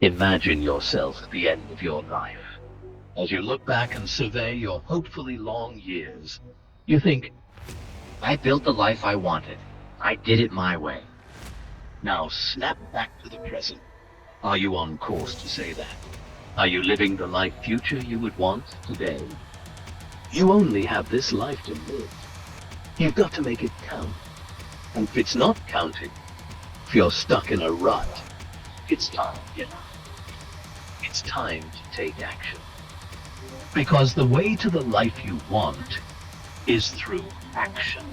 Imagine yourself at the end of your life. As you look back and survey your hopefully long years, you think, I built the life I wanted. I did it my way. now snap back to the present. Are you on course to say that? Are you living the life future you would want today? You only have this life to live. You've got to make it count. And if it's not counting, if you're stuck in a rut, it's time to get out. It's time to take action. Because the way to the life you want is through action.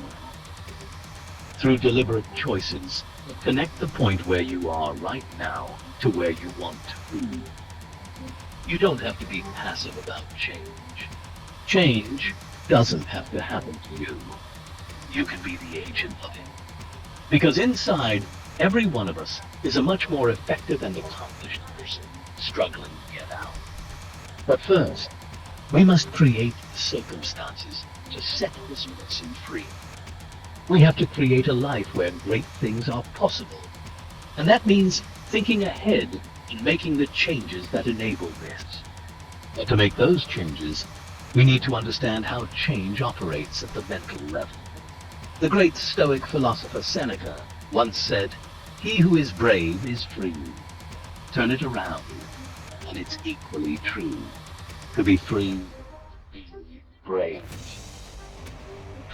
Through deliberate choices that connect the point where you are right now to where you want to be. You don't have to be passive about change. Change doesn't have to happen to you. You can be the agent of it. Because inside every one of us is a much more effective and accomplished person struggling to get out. But first, we must create the circumstances to set this person free. We have to create a life where great things are possible. And that means thinking ahead and making the changes that enable this. But to make those changes, we need to understand how change operates at the mental level. The great Stoic philosopher Seneca once said, "He who is brave is free." Turn it around, and it's equally true. To be free, be brave.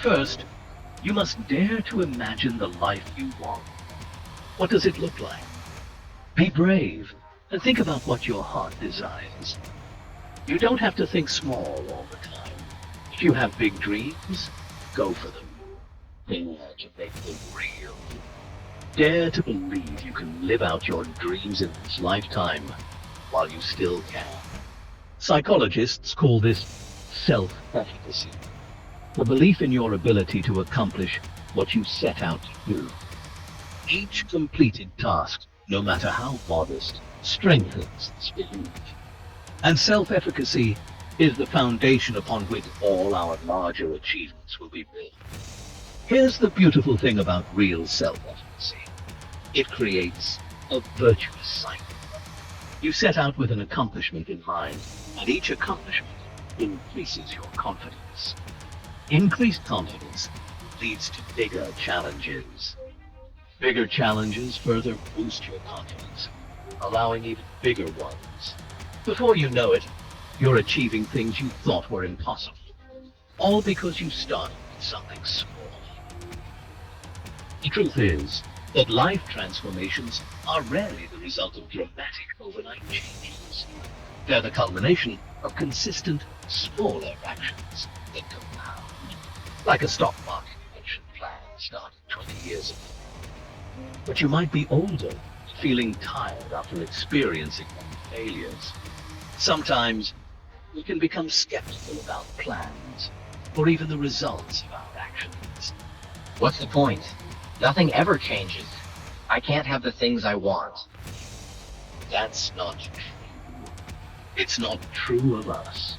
First, you must dare to imagine the life you want. What does it look like? Be brave and think about what your heart desires. You don't have to think small all the time. If you have big dreams, go for them. Dare to make them real. Dare to believe you can live out your dreams in this lifetime while you still can. Psychologists call this self-efficacy. The belief in your ability to accomplish what you set out to do. Each completed task, no matter how modest, strengthens this belief. And self-efficacy is the foundation upon which all our larger achievements will be built. Here's the beautiful thing about real self-efficacy. It creates a virtuous cycle. You set out with an accomplishment in mind, and each accomplishment increases your confidence. Increased confidence leads to bigger challenges. Bigger challenges further boost your confidence, allowing even bigger ones. Before you know it, you're achieving things you thought were impossible, all because you started with something small. The truth is that life transformations are rarely the result of dramatic overnight changes. They're the culmination of consistent, smaller actions that compound. Like a stock market pension plan started 20 years ago. But you might be older, feeling tired after experiencing many failures. Sometimes we can become skeptical about plans, or even the results of our actions. What's the point? Nothing ever changes. I can't have the things I want. That's not true. It's not true of us.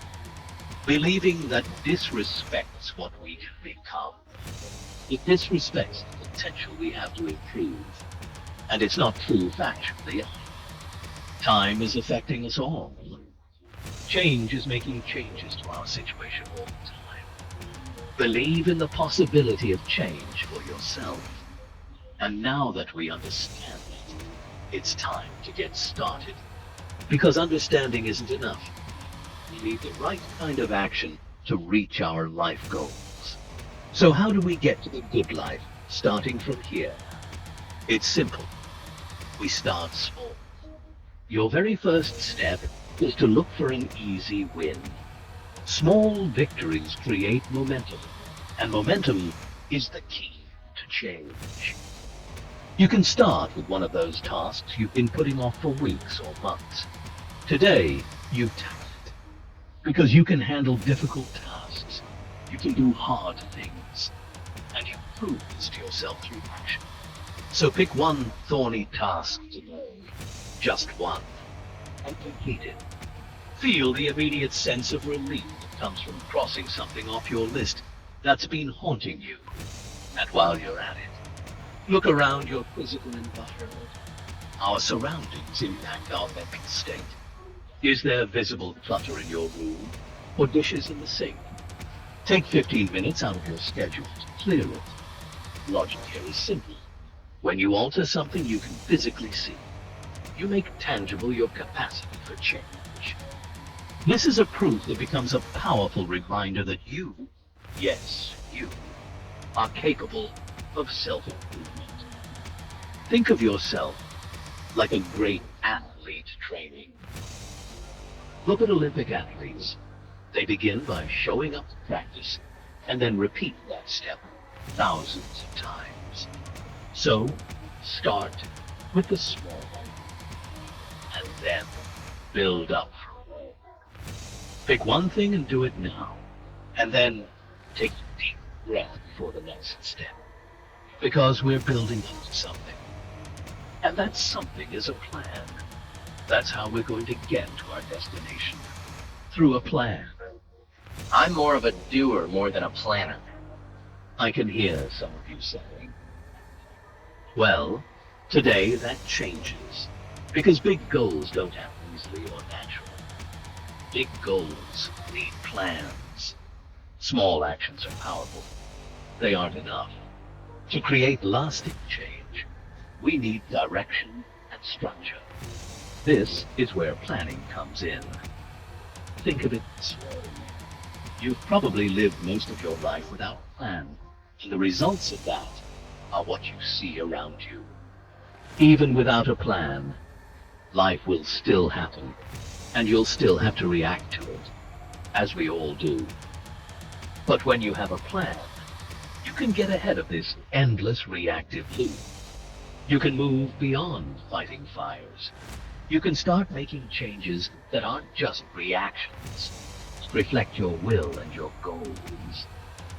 Believing that disrespects what we can become. It disrespects the potential we have to improve. And it's not true factually. Time is affecting us all. Change is making changes to our situation all the time. Believe in the possibility of change for yourself. And now that we understand it, it's time to get started. Because understanding isn't enough. We need the right kind of action to reach our life goals. So how do we get to the good life, starting from here? It's simple. We start small. Your very first step is to look for an easy win. Small victories create momentum, and momentum is the key to change. You can start with one of those tasks you've been putting off for weeks or months. Today, you tackle it. Because you can handle difficult tasks. You can do hard things. And you prove this to yourself through action. So pick one thorny task today. Just one. And complete it. Feel the immediate sense of relief that comes from crossing something off your list that's been haunting you. And while you're at it, look around your physical environment. Our surroundings impact our mental state. Is there visible clutter in your room or dishes in the sink? Take 15 minutes out of your schedule to clear it. Logic here is simple. When you alter something you can physically see, you make tangible your capacity for change. This is a proof that becomes a powerful reminder that you, yes, you, are capable of self-improvement. Think of yourself like a great athlete training. Look at Olympic athletes. They begin by showing up to practice and then repeat that step thousands of times. So, start with the small and then build up from there. Pick one thing and do it now, and then take a deep breath before the next step. Because we're building up to something. And that something is a plan. That's how we're going to get to our destination. Through a plan. I'm more of a doer more than a planner. I can hear some of you saying. Well, today that changes. Because big goals don't happen easily or naturally. Big goals need plans. Small actions are powerful. They aren't enough. To create lasting change, we need direction and structure. This is where planning comes in. Think of it this way. You've probably lived most of your life without a plan, and the results of that are what you see around you. Even without a plan, life will still happen, and you'll still have to react to it, as we all do. But when you have a plan, you can get ahead of this endless reactive loop. You can move beyond fighting fires. You can start making changes that aren't just reactions, reflect your will and your goals.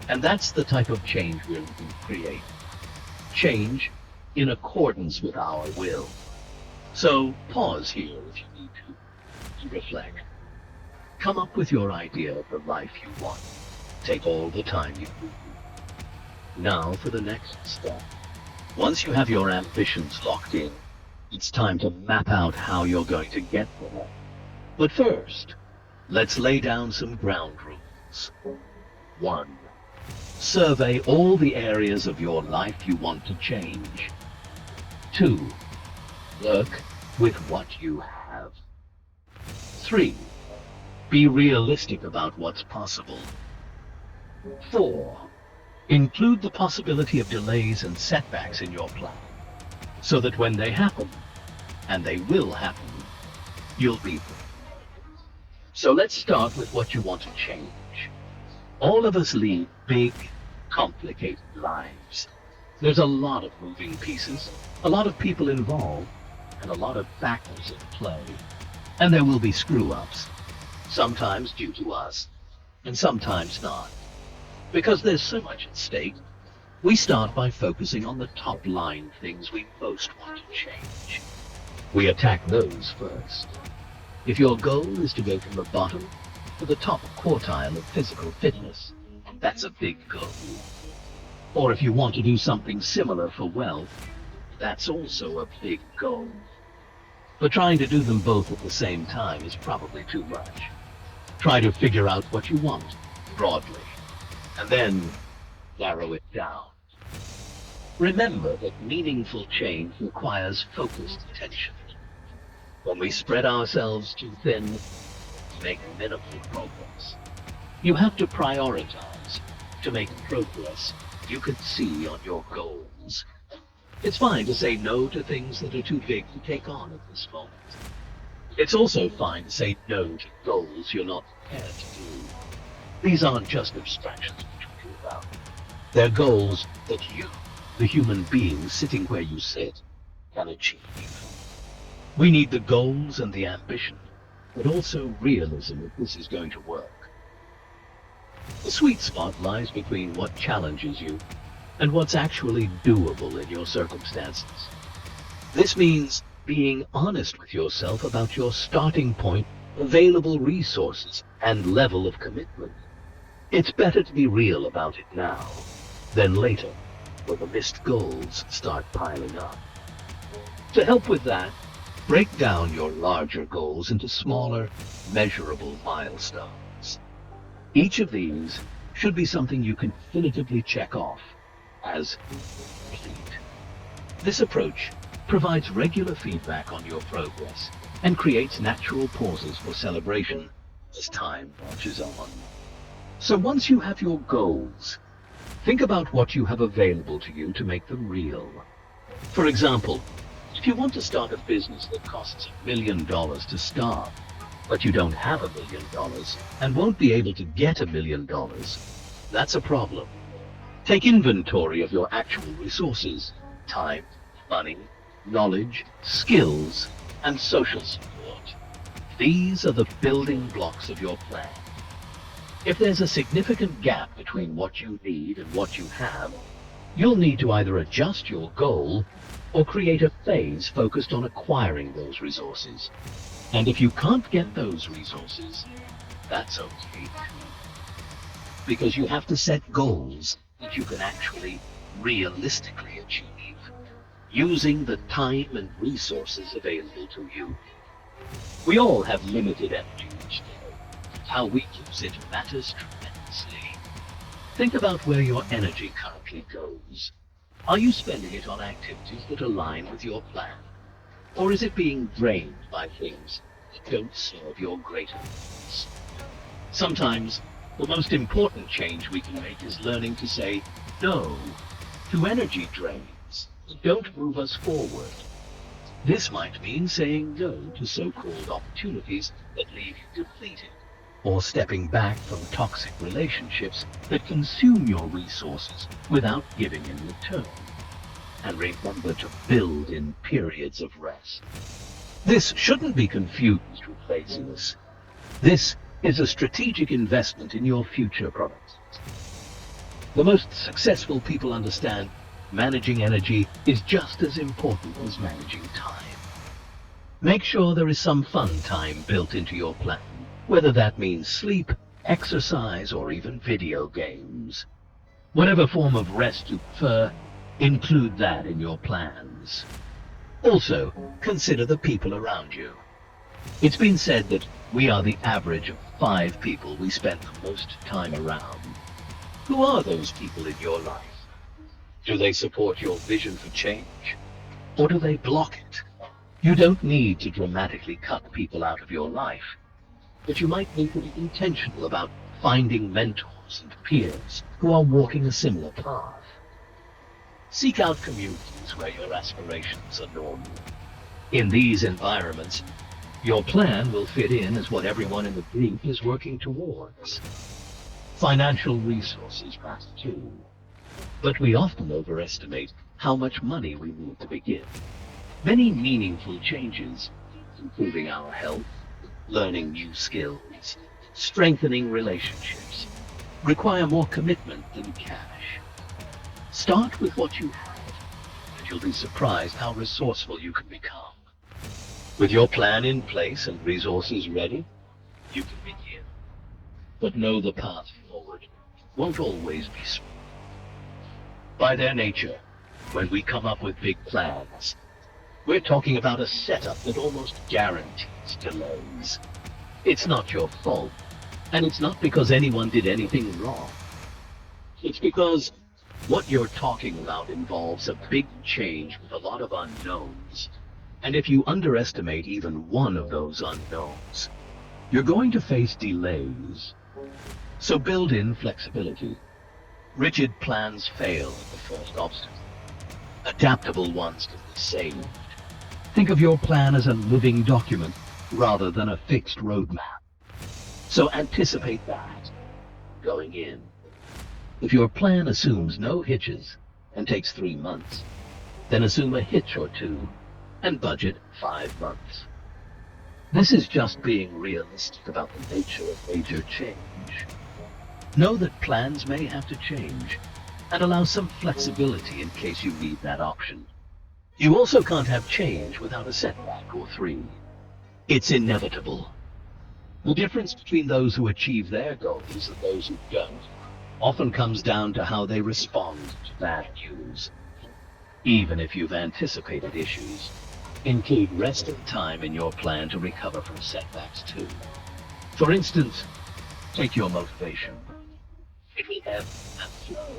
And that's the type of change we're looking to create. Change in accordance with our will. So pause here if you need to reflect. Come up with your idea of the life you want. Take all the time you need. Now for the next step. Once you have your ambitions locked in, it's time to map out how you're going to get there. But first, let's lay down some ground rules. 1. Survey all the areas of your life you want to change. 2. Work with what you have. 3. Be realistic about what's possible. 4. Include the possibility of delays and setbacks in your plan, so that when they happen, and they will happen, you'll be prepared. So let's start with what you want to change. All of us lead big, complicated lives. There's a lot of moving pieces, a lot of people involved, and a lot of factors in play. And there will be screw-ups, sometimes due to us, and sometimes not. Because there's so much at stake, we start by focusing on the top-line things we most want to change. We attack those first. If your goal is to go from the bottom to the top quartile of physical fitness, that's a big goal. Or if you want to do something similar for wealth, that's also a big goal. But trying to do them both at the same time is probably too much. Try to figure out what you want, broadly, and then narrow it down. Remember that meaningful change requires focused attention. When we spread ourselves too thin, we make minimal progress. You have to prioritize to make progress you can see on your goals. It's fine to say no to things that are too big to take on at this moment. It's also fine to say no to goals you're not prepared to do. These aren't just abstractions we're talking about. They're goals that you, the human being sitting where you sit, can achieve. We need the goals and the ambition, but also realism if this is going to work. The sweet spot lies between what challenges you and what's actually doable in your circumstances. This means being honest with yourself about your starting point, available resources, and level of commitment. It's better to be real about it now than later, when the missed goals start piling up. To help with that, break down your larger goals into smaller, measurable milestones. Each of these should be something you can definitively check off as complete. This approach provides regular feedback on your progress and creates natural pauses for celebration as time marches on. So once you have your goals, think about what you have available to you to make them real. For example, if you want to start a business that costs $1 million to start, but you don't have $1 million and won't be able to get $1 million, that's a problem. Take inventory of your actual resources: time, money, knowledge, skills, and social support. These are the building blocks of your plan. If there's a significant gap between what you need and what you have, you'll need to either adjust your goal or create a phase focused on acquiring those resources. And if you can't get those resources, that's okay. Because you have to set goals that you can actually realistically achieve, using the time and resources available to you. We all have limited energy each day. How we use it matters tremendously. Think about where your energy currently goes. Are you spending it on activities that align with your plan? Or is it being drained by things that don't serve your greater needs? Sometimes, the most important change we can make is learning to say no to energy drains that don't move us forward. This might mean saying no to so-called opportunities that leave you depleted, or stepping back from toxic relationships that consume your resources without giving in return. And remember to build in periods of rest. This shouldn't be confused with laziness. This is a strategic investment in your future products. The most successful people understand managing energy is just as important as managing time. Make sure there is some fun time built into your plan, whether that means sleep, exercise, or even video games. Whatever form of rest you prefer, include that in your plans. Also, consider the people around you. It's been said that we are the average of 5 people we spend the most time around. Who are those people in your life? Do they support your vision for change? Or do they block it? You don't need to dramatically cut people out of your life, but you might need to be intentional about finding mentors and peers who are walking a similar path. Seek out communities where your aspirations are normal. In these environments, your plan will fit in as what everyone in the group is working towards. Financial resources matter too, but we often overestimate how much money we need to begin. Many meaningful changes, improving our health, learning new skills, strengthening relationships, require more commitment than cash. Start with what you have, and you'll be surprised how resourceful you can become. With your plan in place and resources ready, you can begin. But know the path forward won't always be smooth. By their nature, when we come up with big plans, we're talking about a setup that almost guarantees delays. It's not your fault, and it's not because anyone did anything wrong. It's because what you're talking about involves a big change with a lot of unknowns. And if you underestimate even one of those unknowns, you're going to face delays. So build in flexibility. Rigid plans fail at the first obstacle. Adaptable ones can be saved. Think of your plan as a living document rather than a fixed roadmap. So anticipate that going in. If your plan assumes no hitches and takes 3 months, then assume a hitch or 2 and budget 5 months. This is just being realistic about the nature of major change. Know that plans may have to change, and allow some flexibility in case you need that option. You also can't have change without a setback or 3. It's inevitable. The difference between those who achieve their goals and those who don't often comes down to how they respond to bad news. Even if you've anticipated issues, Include rest and time in your plan to recover from setbacks too. For instance, take your motivation. It will ebb and flow.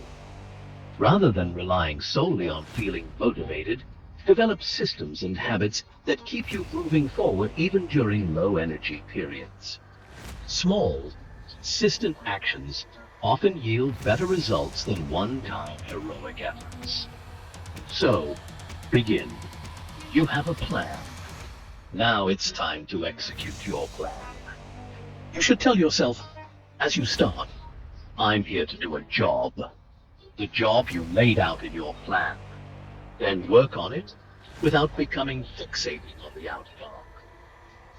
Rather than relying solely on feeling motivated, develop systems and habits that keep you moving forward even during low energy periods. Small, consistent actions often yield better results than one-time heroic efforts. So, begin. You have a plan. Now it's time to execute your plan. You should tell yourself, as you start, I'm here to do a job. The job you laid out in your plan. Then work on it without becoming fixated on the outcome.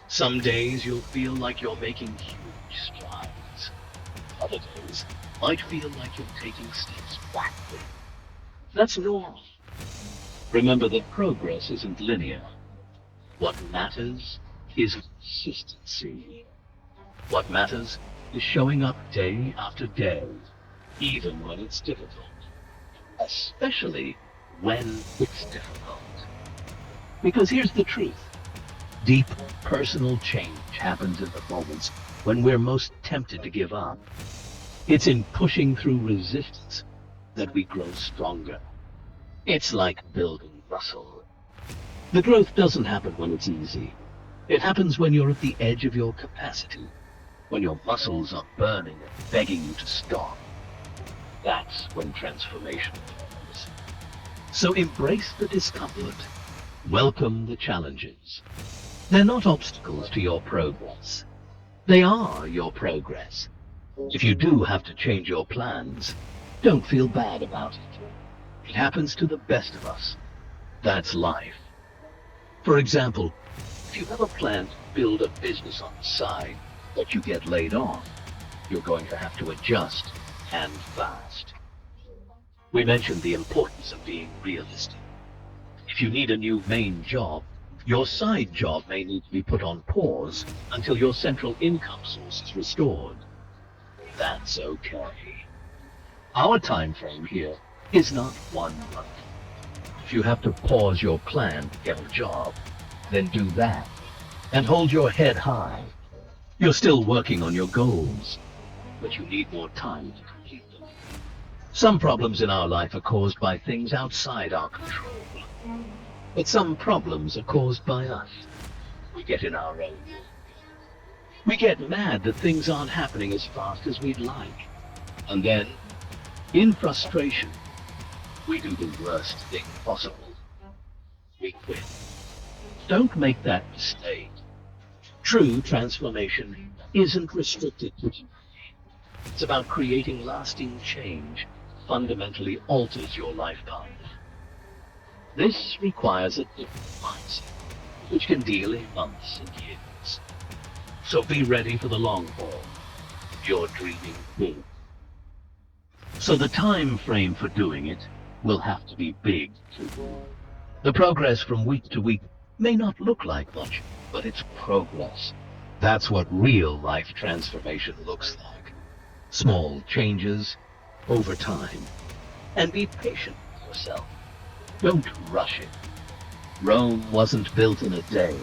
Some days you'll feel like you're making huge strides. Other days might feel like you're taking steps backward. That's normal. Remember that progress isn't linear. What matters is consistency. What matters is showing up day after day, even when it's difficult. Especially when it's difficult. Because here's the truth. Deep personal change happens in the moments when we're most tempted to give up. It's in pushing through resistance that we grow stronger. It's like building muscle. The growth doesn't happen when it's easy. It happens when you're at the edge of your capacity, when your muscles are burning and begging you to stop. That's when transformation comes. So embrace the discomfort. Welcome the challenges. They're not obstacles to your progress. They are your progress. If you do have to change your plans, don't feel bad about it. It happens to the best of us. That's life. For example, if you have a plan to build a business on the side, but you get laid off, you're going to have to adjust, and fast. We mentioned the importance of being realistic. If you need a new main job, your side job may need to be put on pause until your central income source is restored. That's okay. Our time frame here is not 1 month. If you have to pause your plan to get a job, then do that, and hold your head high. You're still working on your goals, but you need more time to complete them. Some problems in our life are caused by things outside our control, but some problems are caused by us. We get in our own. We get mad that things aren't happening as fast as we'd like. And then, in frustration, we do the worst thing possible. We quit. Don't make that mistake. True transformation isn't restricted to today. It's about creating lasting change, fundamentally alters your life path. This requires a different mindset, which can deal in months and years. So be ready for the long haul. You're dreaming big. So the time frame for doing it will have to be big too. The progress from week to week may not look like much, but it's progress. That's what real life transformation looks like. Small changes over time. And be patient with yourself. Don't rush it. Rome wasn't built in a day.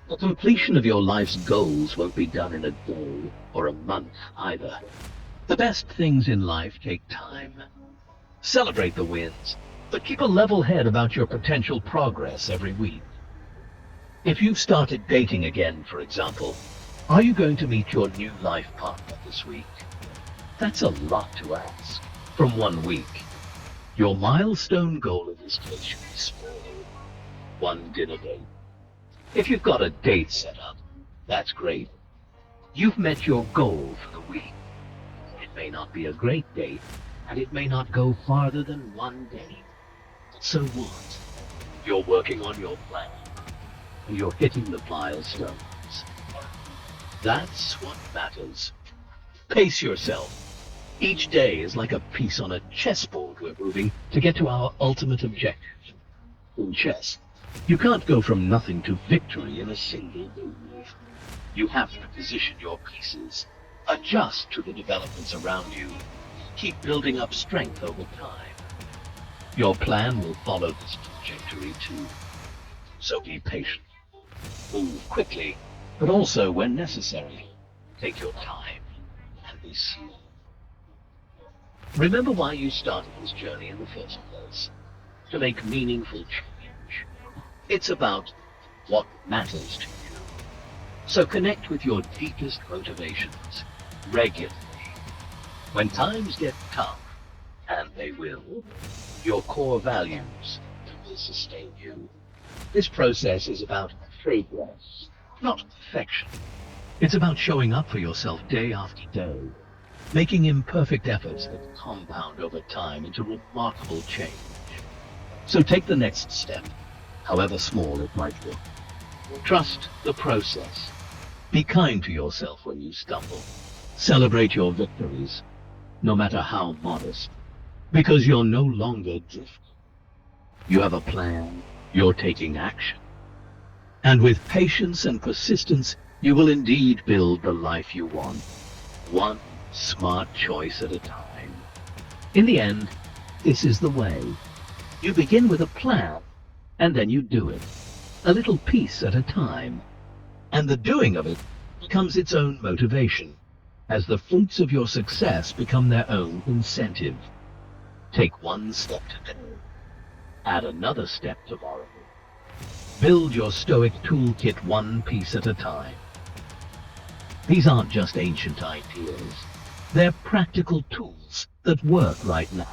The completion of your life's goals won't be done in a day or a month either. The best things in life take time. Celebrate the wins, but keep a level head about your potential progress every week. If you've started dating again, for example, are you going to meet your new life partner this week? That's a lot to ask from 1 week. Your milestone goal in this case should be small. 1 dinner date. If you've got a date set up, that's great. You've met your goal for the week. It may not be a great date, and it may not go farther than 1 date. So what? You're working on your plan, and you're hitting the milestones. That's what matters. Pace yourself. Each day is like a piece on a chessboard we're moving to get to our ultimate objective. In chess, you can't go from nothing to victory in a single move. You have to position your pieces, adjust to the developments around you, keep building up strength over time. Your plan will follow this trajectory too. So be patient. Move quickly, but also when necessary. Take your time and be slow. Remember why you started this journey in the first place. To make meaningful change. It's about what matters to you. So connect with your deepest motivations regularly. When times get tough, and they will, your core values will sustain you. This process is about progress, not perfection. It's about showing up for yourself day after day, making imperfect efforts that compound over time into remarkable change. So take the next step, however small it might look. Trust the process. Be kind to yourself when you stumble. Celebrate your victories, no matter how modest, because you're no longer drifting. You have a plan, you're taking action. And with patience and persistence, you will indeed build the life you want, one smart choice at a time. In the end, this is the way. You begin with a plan, and then you do it, a little piece at a time. And the doing of it becomes its own motivation, as the fruits of your success become their own incentive. Take one step today, add another step tomorrow. Build your Stoic toolkit one piece at a time. These aren't just ancient ideas. They're practical tools that work right now.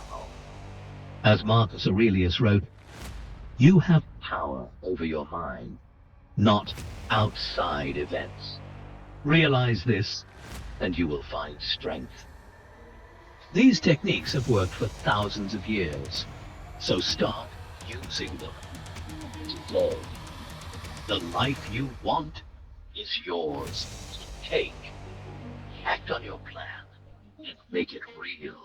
As Marcus Aurelius wrote, you have power over your mind, not outside events. Realize this, and you will find strength. These techniques have worked for thousands of years, so start using them today. The life you want is yours to take. Act on your plan and make it real.